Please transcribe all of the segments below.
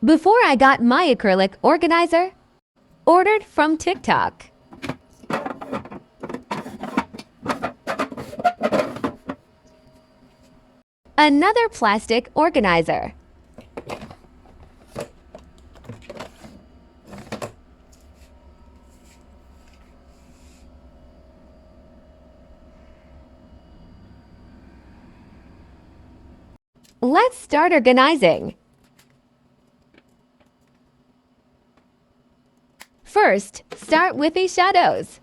Before I got my acrylic organizer, ordered from TikTok. Another plastic organizer. Let's start organizing. First, start with the shadows.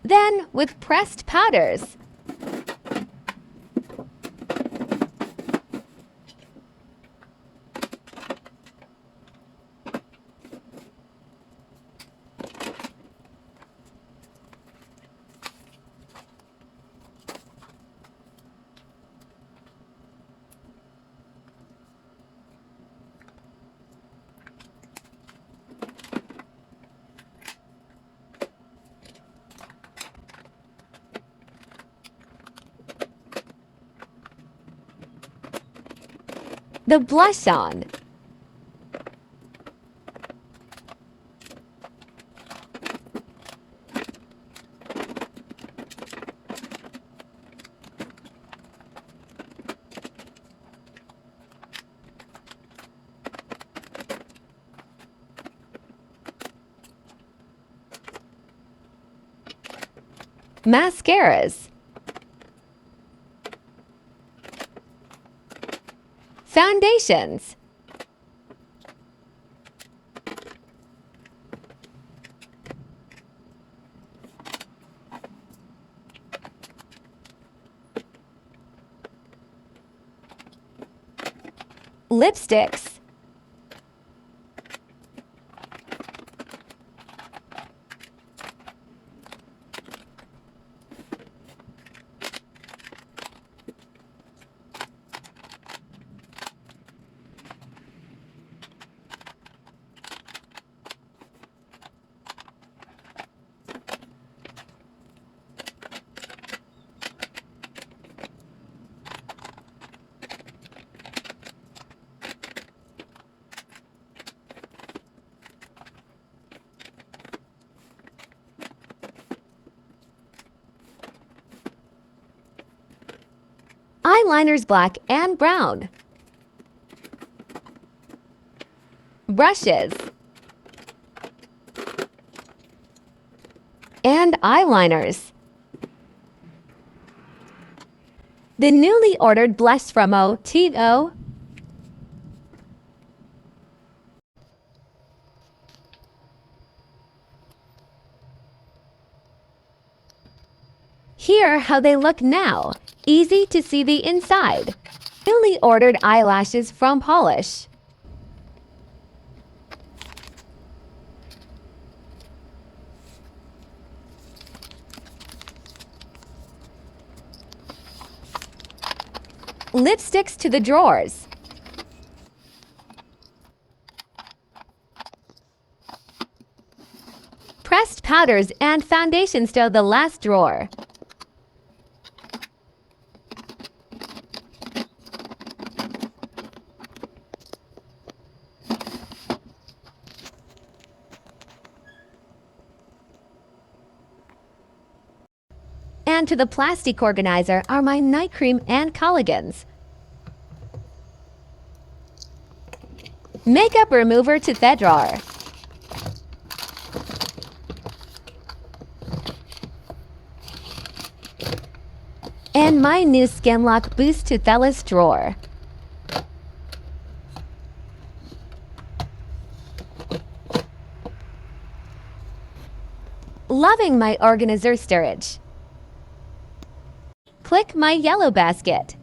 Then with pressed powders. The blush on. Mascaras. Foundations. Lipsticks. Eyeliners black and brown. Brushes. And eyeliners. The newly ordered blush from OTO. Here how they look now. Easy to see the inside. Newly ordered eyelashes from Polish. Lipsticks to the drawers. Pressed powders and foundations to the last drawer. And to the plastic organizer are my night cream and collagens. Makeup remover to that drawer. And my new Skin Lock Boost to Thales drawer. Loving my organizer storage. Click my yellow basket.